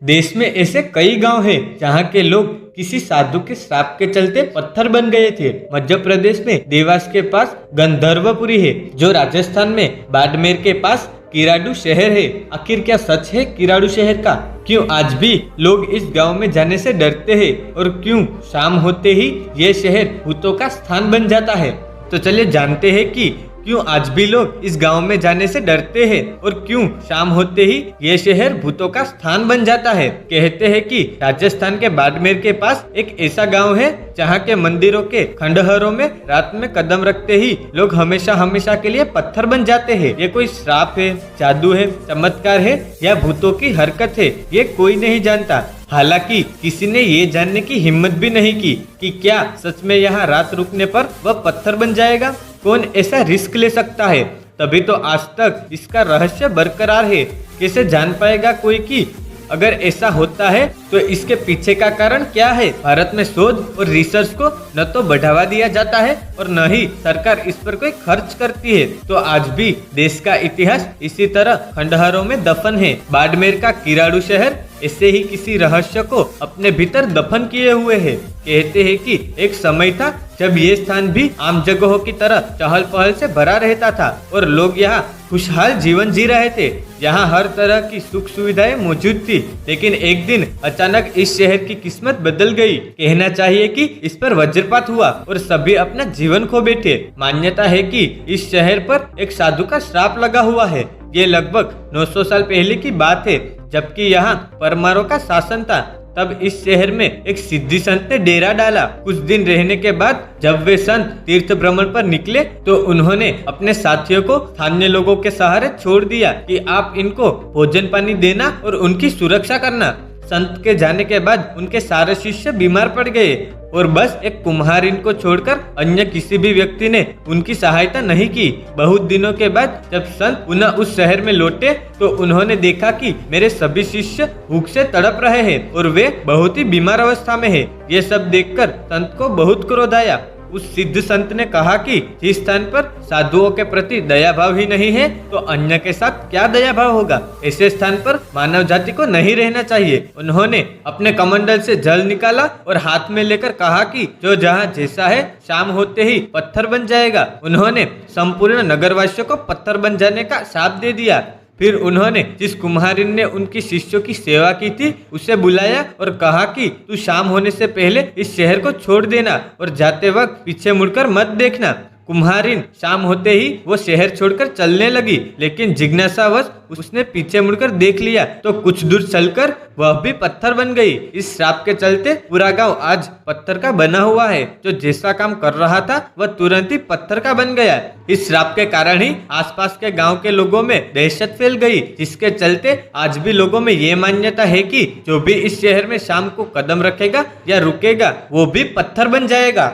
देश में ऐसे कई गांव हैं जहां के लोग किसी साधु के श्राप के चलते पत्थर बन गए थे। मध्य प्रदेश में देवास के पास गंधर्वपुरी है, जो राजस्थान में बाड़मेर के पास किराडू शहर है। आखिर क्या सच है किराडू शहर का? क्यों आज भी लोग इस गांव में जाने से डरते हैं और क्यों शाम होते ही ये शहर भूतों का स्थान बन जाता है? तो चलिए जानते हैं कि क्यों आज भी लोग इस गांव में जाने से डरते हैं और क्यों शाम होते ही ये शहर भूतों का स्थान बन जाता है। कहते हैं कि राजस्थान के बाड़मेर के पास एक ऐसा गांव है जहां के मंदिरों के खंडहरों में रात में कदम रखते ही लोग हमेशा हमेशा के लिए पत्थर बन जाते हैं। ये कोई श्राप है, जादू है, चमत्कार है या भूतों की हरकत है, ये कोई नहीं जानता। हालांकि किसी ने ये जानने की हिम्मत भी नहीं की कि क्या सच में यहाँ रात रुकने पर वह पत्थर बन जाएगा। कौन ऐसा रिस्क ले सकता है? तभी तो आज तक इसका रहस्य बरकरार है। कैसे जान पाएगा कोई कि अगर ऐसा होता है तो इसके पीछे का कारण क्या है? भारत में शोध और रिसर्च को न तो बढ़ावा दिया जाता है और न ही सरकार इस पर कोई खर्च करती है। तो आज भी देश का इतिहास इसी तरह खंडहरों में दफन है। बाड़मेर का किराडू शहर ऐसे ही किसी रहस्य को अपने भीतर दफन किए हुए है। कहते हैं कि एक समय था जब ये स्थान भी आम जगहों की तरह चहल पहल से भरा रहता था और लोग यहाँ खुशहाल जीवन जी रहे थे। यहाँ हर तरह की सुख सुविधाएं मौजूद थी। लेकिन एक दिन अचानक इस शहर की किस्मत बदल गई। कहना चाहिए कि इस पर वज्रपात हुआ और सभी अपना जीवन खो बैठे। मान्यता है कि इस शहर पर एक साधु का श्राप लगा हुआ है। ये लगभग 900 साल पहले की बात है, जबकि यहाँ परमारों का शासन था। तब इस शहर में एक सिद्धि संत ने डेरा डाला। कुछ दिन रहने के बाद जब वे संत तीर्थ भ्रमण पर निकले तो उन्होंने अपने साथियों को स्थानीय लोगों के सहारे छोड़ दिया कि आप इनको भोजन पानी देना और उनकी सुरक्षा करना। संत के जाने के बाद उनके सारे शिष्य बीमार पड़ गए और बस एक कुम्हार इनको छोड़कर अन्य किसी भी व्यक्ति ने उनकी सहायता नहीं की। बहुत दिनों के बाद जब संत पुनः उस शहर में लौटे तो उन्होंने देखा कि मेरे सभी शिष्य भूख से तड़प रहे हैं और वे बहुत ही बीमार अवस्था में हैं। ये सब देखकर संत को बहुत क्रोध आया। उस सिद्ध संत ने कहा कि जिस स्थान पर साधुओं के प्रति दया भाव ही नहीं है तो अन्य के साथ क्या दया भाव होगा। ऐसे स्थान पर मानव जाति को नहीं रहना चाहिए। उन्होंने अपने कमंडल से जल निकाला और हाथ में लेकर कहा कि जो जहाँ जैसा है शाम होते ही पत्थर बन जाएगा। उन्होंने संपूर्ण नगरवासियों को पत्थर बन जाने का शाप दे दिया। फिर उन्होंने जिस कुम्हारिन ने उनकी शिष्यों की सेवा की थी उसे बुलाया और कहा कि तू शाम होने से पहले इस शहर को छोड़ देना और जाते वक्त पीछे मुड़कर मत देखना। कुम्हारिन शाम होते ही वो शहर छोड़कर चलने लगी, लेकिन जिज्ञासावश उसने पीछे मुड़कर देख लिया तो कुछ दूर चलकर वह भी पत्थर बन गई। इस श्राप के चलते पूरा गांव आज पत्थर का बना हुआ है। जो जैसा काम कर रहा था वह तुरंत ही पत्थर का बन गया। इस श्राप के कारण ही आसपास के गांव के लोगों में दहशत फैल गई, जिसके चलते आज भी लोगों में ये मान्यता है कि जो भी इस शहर में शाम को कदम रखेगा या रुकेगा वो भी पत्थर बन जाएगा।